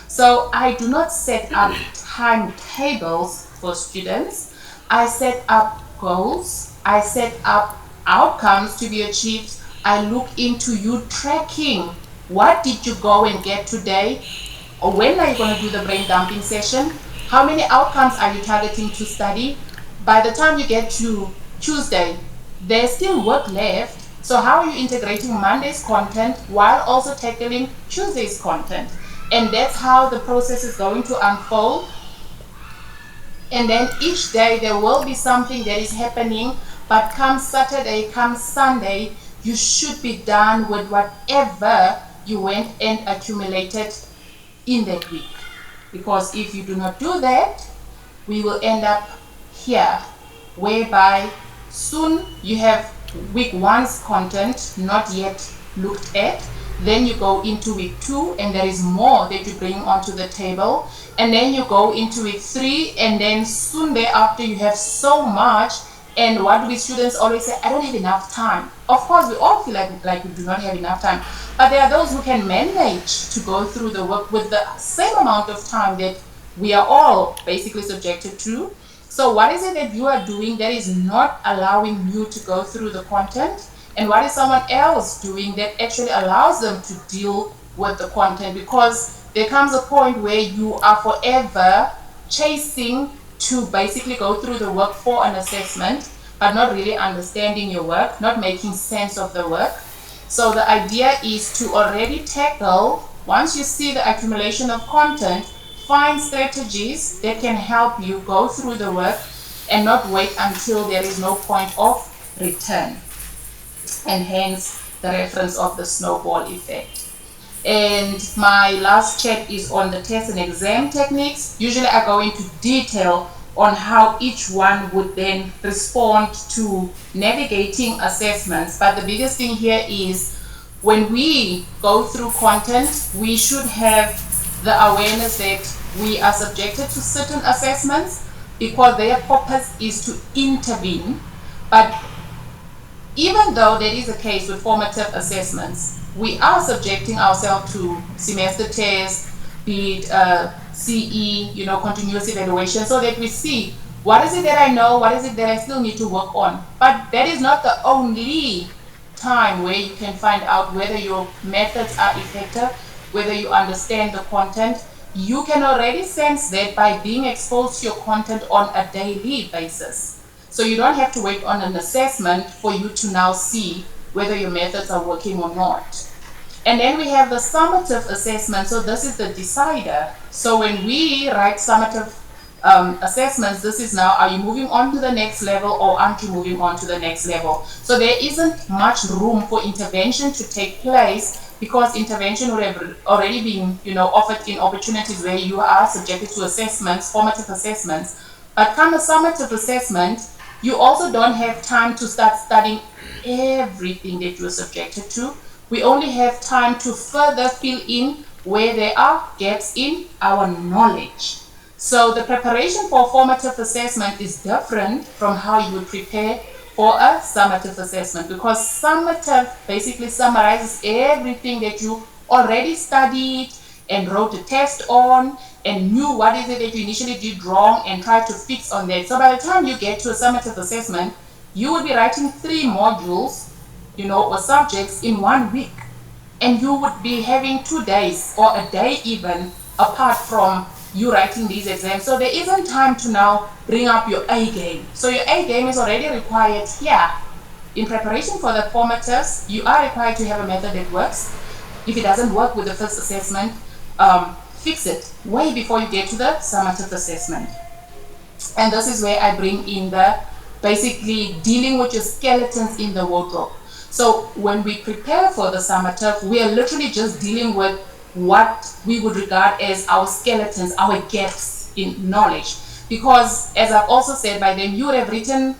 Speaker 2: So I do not set up timetables for students. I set up goals. I set up outcomes to be achieved. I look into you tracking. What did you go and get today? Or when are you going to do the brain dumping session? How many outcomes are you targeting to study? By the time you get to Tuesday, there's still work left. So how are you integrating Monday's content while also tackling Tuesday's content? And that's how the process is going to unfold. And then each day there will be something that is happening, but come Saturday, come Sunday, you should be done with whatever you went and accumulated in that week. Because if you do not do that, we will end up here, whereby soon you have week one's content not yet looked at. Then you go into week 2 and there is more that you bring onto the table. And then you go into week 3 and then soon thereafter you have so much. And what we students always say, I don't have enough time. Of course, we all feel like we do not have enough time. But there are those who can manage to go through the work with the same amount of time that we are all basically subjected to. So what is it that you are doing that is not allowing you to go through the content? And what is someone else doing that actually allows them to deal with the content? Because there comes a point where you are forever chasing to basically go through the work for an assessment, but not really understanding your work, not making sense of the work. So the idea is to already tackle, once you see the accumulation of content, find strategies that can help you go through the work and not wait until there is no point of return. And hence the reference of the snowball effect. And my last chat is on the test and exam techniques. Usually I go into detail on how each one would then respond to navigating assessments. But the biggest thing here is when we go through content, we should have the awareness that we are subjected to certain assessments because their purpose is to intervene. But even though there is a case with formative assessments, we are subjecting ourselves to semester tests, be it CE, continuous evaluation, so that we see what is it that I know, what is it that I still need to work on. But that is not the only time where you can find out whether your methods are effective, whether you understand the content. You can already sense that by being exposed to your content on a daily basis. So you don't have to wait on an assessment for you to now see whether your methods are working or not. And then we have the summative assessment. So this is the decider. So when we write summative assessments, this is now, are you moving on to the next level or aren't you moving on to the next level? So there isn't much room for intervention to take place because intervention would have already been offered in opportunities where you are subjected to assessments, formative assessments. But come a summative assessment, you also don't have time to start studying everything that you're subjected to. We only have time to further fill in where there are gaps in our knowledge. So the preparation for formative assessment is different from how you would prepare for a summative assessment, because summative basically summarizes everything that you already studied and wrote a test on and knew what is it that you initially did wrong and tried to fix on that. So by the time you get to a summative assessment, you will be writing 3 modules, or subjects in 1 week. and you would be having 2 days or a day even apart from you writing these exams. So there isn't time to now bring up your A game. So your A game is already required here. In preparation for the formatives, you are required to have a method that works. If it doesn't work with the first assessment, fix it way before you get to the summative assessment. And this is where I bring in the basically dealing with your skeletons in the wardrobe. So when we prepare for the summative, we are literally just dealing with what we would regard as our skeletons, our gaps in knowledge. Because as I've also said, by then you would have written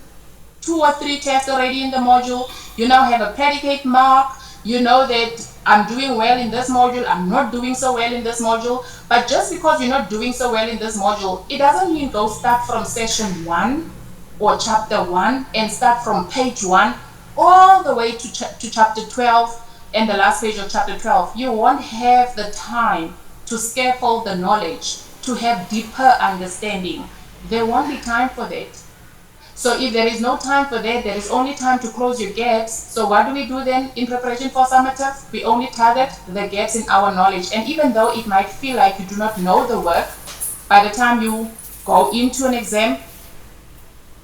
Speaker 2: 2 or 3 tests already in the module. You now have a predicate mark. You know that I'm doing well in this module, I'm not doing so well in this module. But just because you're not doing so well in this module, it doesn't mean go start from session 1 or chapter 1 and start from page 1 all the way to chapter 12 and the last page of chapter 12. You won't have the time to scaffold the knowledge, to have deeper understanding. There won't be time for that. So if there is no time for that, there is only time to close your gaps. So what do we do then in preparation for summative? We only target the gaps in our knowledge. And even though it might feel like you do not know the work, by the time you go into an exam,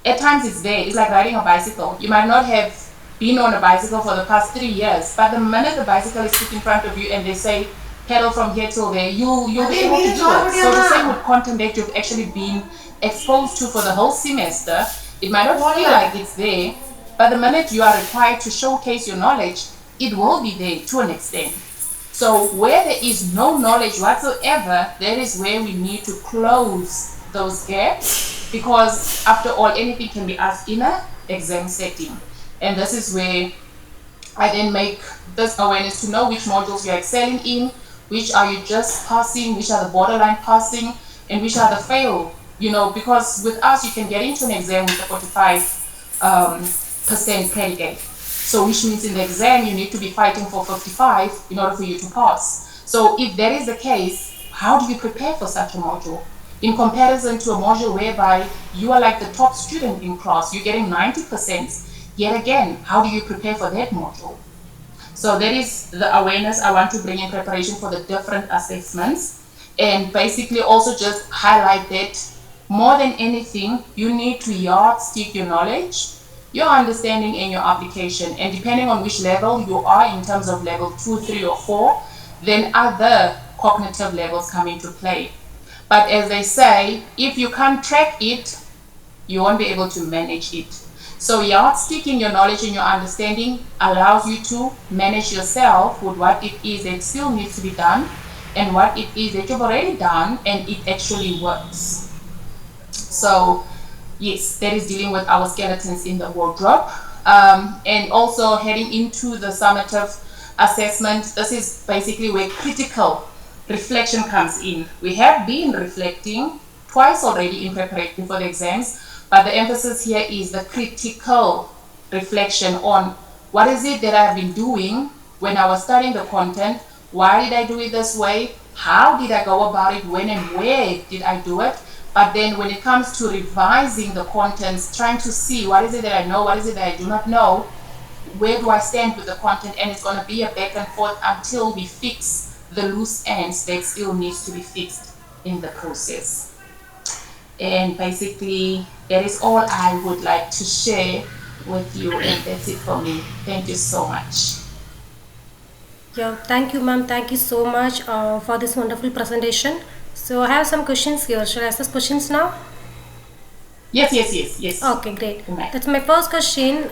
Speaker 2: at times it's there. It's like riding a bicycle. You might not have been on a bicycle for the past 3 years, but the minute the bicycle is put in front of you and they say pedal from here till there, you'll be able to do it. So the same with content that you've actually been exposed to for the whole semester. It might not feel like it's there, but the minute you are required to showcase your knowledge, it will be there to an extent. So where there is no knowledge whatsoever, that is where we need to close those gaps, because after all, anything can be asked in an exam setting. And this is where I then make this awareness to know which modules you're excelling in, which are you just passing, which are the borderline passing, and which are the fail. Because with us, you can get into an exam with a 45% predicate. So which means in the exam, you need to be fighting for 55 in order for you to pass. So if that is the case, how do you prepare for such a module? In comparison to a module whereby you are like the top student in class, you're getting 90%. Yet again, how do you prepare for that module? So that is the awareness I want to bring in preparation for the different assessments. And basically also just highlight that more than anything, you need to yardstick your knowledge, your understanding, and your application. And depending on which level you are in terms of level 2, 3, or 4, then other cognitive levels come into play. But as they say, if you can't track it, you won't be able to manage it. So yardsticking your knowledge and your understanding allows you to manage yourself with what it is that still needs to be done and what it is that you've already done and it actually works. So yes, that is dealing with our skeletons in the wardrobe. And also heading into the summative assessment, this is basically where critical reflection comes in. We have been reflecting twice already in preparation for the exams, but the emphasis here is the critical reflection on what is it that I've been doing when I was studying the content, why did I do it this way, how did I go about it, when and where did I do it. But then when it comes to revising the contents, trying to see what is it that I know, what is it that I do not know, where do I stand with the content, and it's going to be a back and forth until we fix the loose ends that still needs to be fixed in the process. And basically, that is all I would like to share with you, and that's it for me. Thank you so much.
Speaker 1: Yeah, thank you, ma'am. Thank you so much for this wonderful presentation. So I have some questions here. Shall I ask those questions now?
Speaker 2: Yes.
Speaker 1: Okay, great.
Speaker 2: Right.
Speaker 1: That's my first question.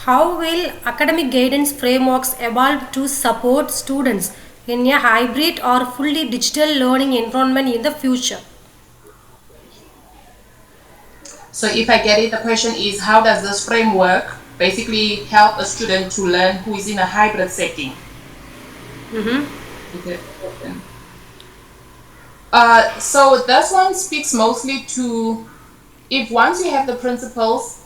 Speaker 1: How will academic guidance frameworks evolve to support students in a hybrid or fully digital learning environment in the future?
Speaker 2: So if I get it, the question is, how does this framework basically help a student to learn who is in a hybrid setting? Okay. So this one speaks mostly to, if once you have the principles,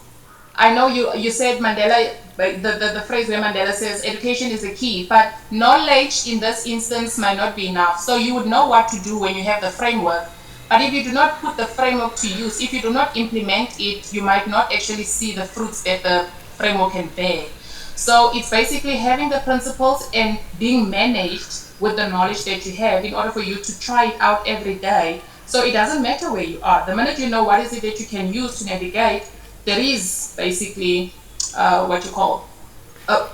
Speaker 2: I know you said Mandela, the phrase where Mandela says education is the key, but knowledge in this instance might not be enough. So you would know what to do when you have the framework, but if you do not put the framework to use, if you do not implement it, you might not actually see the fruits that the framework can bear. So it's basically having the principles and being managed with the knowledge that you have in order for you to try it out every day. So it doesn't matter where you are. The minute you know what is it that you can use to navigate, there is basically what you call,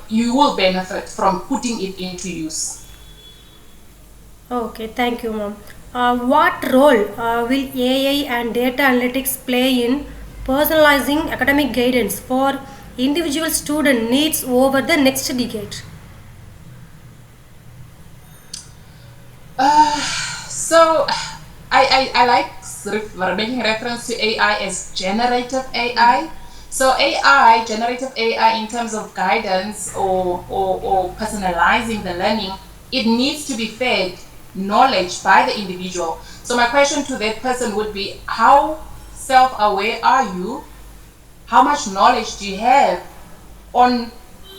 Speaker 2: you will benefit from putting it into use.
Speaker 1: Okay, thank you, ma'am. What role will AI and data analytics play in personalizing academic guidance for individual student needs over the next decade?
Speaker 2: So I like making reference to AI as generative AI. So AI, generative AI, in terms of guidance or personalizing the learning, it needs to be fed knowledge by the individual. So my question to that person would be, how self-aware are you? How much knowledge do you have on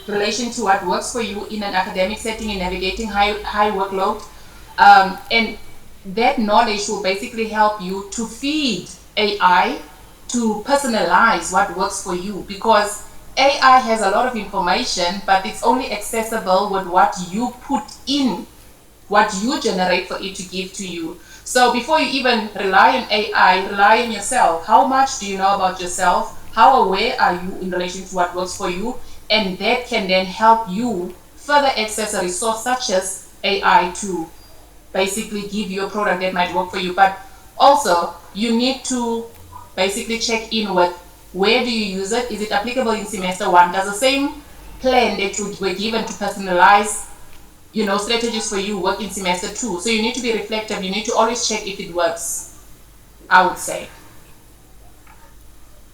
Speaker 2: relation to what works for you in an academic setting in navigating high workload? And that knowledge will basically help you to feed AI to personalize what works for you, because AI has a lot of information, but it's only accessible with what you put in, what you generate for it to give to you. So before you even rely on AI, rely on yourself. How much do you know about yourself? How aware are you in relation to what works for you? And that can then help you further access a resource such as AI to basically give you a product that might work for you. But also, you need to basically check in with, where do you use it? Is it applicable in semester one? Does the same plan that you were given to personalize, strategies for you work in semester two? So you need to be reflective. You need to always check if it works, I would say.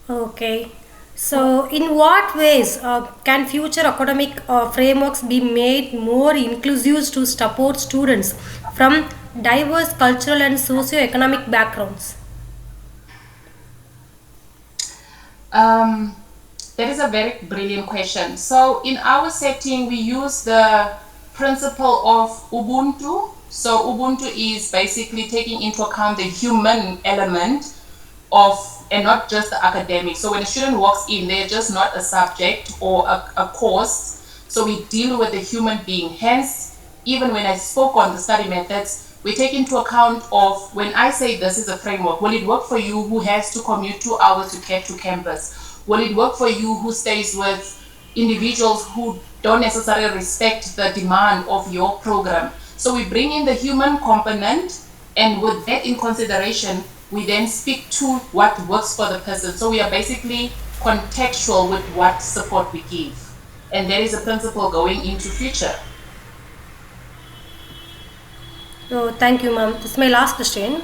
Speaker 1: Okay. So, in what ways can future academic frameworks be made more inclusive to support students from diverse cultural and socio-economic backgrounds?
Speaker 2: Um, that is a very brilliant question. So in our setting, we use the principle of Ubuntu. So Ubuntu is basically taking into account the human element of, and not just the academic. So when a student walks in, they're just not a subject or a course. So we deal with the human being. Hence, even when I spoke on the study methods, we take into account of, when I say this is a framework, will it work for you who has to commute 2 hours to get to campus? Will it work for you who stays with individuals who don't necessarily respect the demand of your program? So we bring in the human component, and with that in consideration, we then speak to what works for the person. So we are basically contextual with what support we give. And that is a principle going into future.
Speaker 1: So, thank you, ma'am. This is my last question.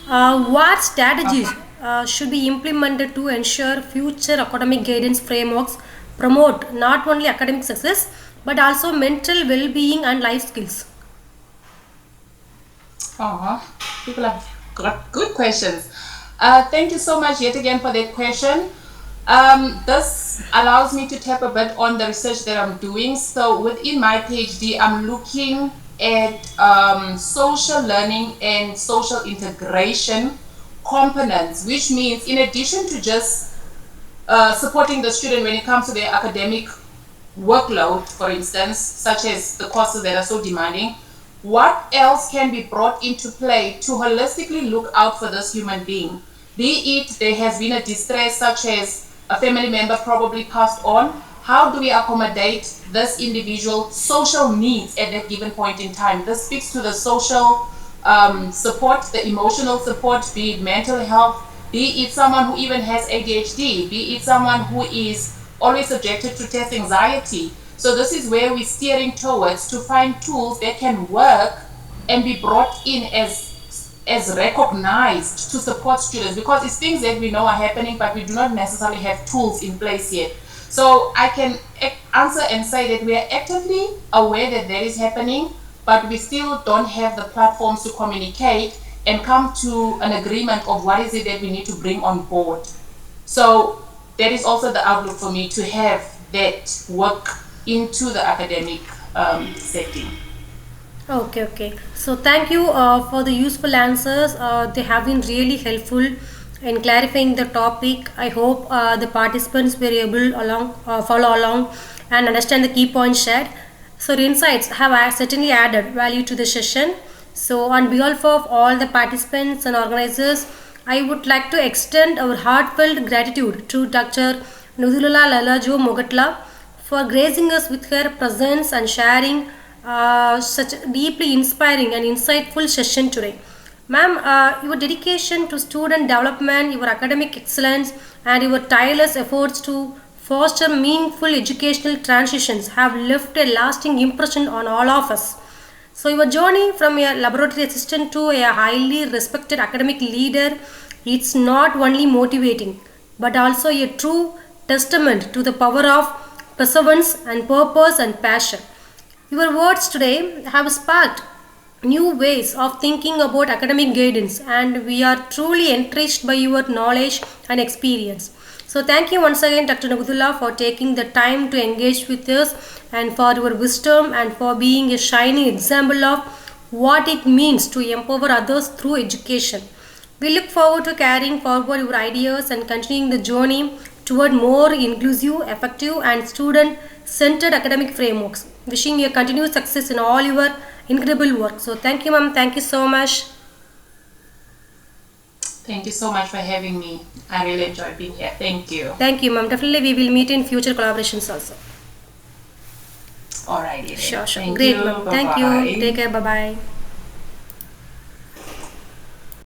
Speaker 1: What strategies should be implemented to ensure future academic guidance frameworks promote not only academic success but also mental well being and life skills?
Speaker 2: Uh-huh. People have got good questions. Thank you so much yet again for that question. This allows me to tap a bit on the research that I'm doing. So within my PhD, I'm looking at social learning and social integration components, which means in addition to just supporting the student when it comes to their academic workload, for instance, such as the courses that are so demanding, what else can be brought into play to holistically look out for this human being? Be it there has been a distress, such as a family member probably passed on. How do we accommodate this individual's social needs at that given point in time? This speaks to the social support, the emotional support, be it mental health, be it someone who even has ADHD, be it someone who is always subjected to test anxiety. So this is where we're steering towards, to find tools that can work and be brought in as recognized to support students, because it's things that we know are happening, but we do not necessarily have tools in place yet. So I can answer and say that we are actively aware that that is happening, but we still don't have the platforms to communicate and come to an agreement of what is it that we need to bring on board. So that is also the outlook for me, to have that work into the academic setting.
Speaker 1: Okay, okay. So thank you for the useful answers. They have been really helpful in clarifying the topic. I hope the participants were able follow along and understand the key points shared. So, your insights have certainly added value to the session. So, on behalf of all the participants and organizers, I would like to extend our heartfelt gratitude to Dr. Tlalajoe-Mokhatla for gracing us with her presence and sharing such a deeply inspiring and insightful session today. Ma'am, your dedication to student development, your academic excellence, and your tireless efforts to foster meaningful educational transitions have left a lasting impression on all of us. So, your journey from a laboratory assistant to a highly respected academic leader, it's not only motivating but also a true testament to the power of perseverance and purpose and passion. Your words today have sparked new ways of thinking about academic guidance, and we are truly enriched by your knowledge and experience. So, thank you once again, Dr. Nokuthula, for taking the time to engage with us and for your wisdom and for being a shining example of what it means to empower others through education. We look forward to carrying forward your ideas and continuing the journey toward more inclusive, effective, and student centered academic frameworks. Wishing you continued success in all your incredible work. So, thank you, ma'am. Thank you so much.
Speaker 2: Thank you so much for having me. I really enjoyed being here. Thank you.
Speaker 1: Thank you, ma'am. Definitely, we will meet in future collaborations also.
Speaker 2: Alrighty then.
Speaker 1: Sure, sure.
Speaker 2: Thank
Speaker 1: Great,
Speaker 2: you.
Speaker 1: ma'am.
Speaker 2: Bye-bye.
Speaker 1: Thank you. Take care. Bye bye.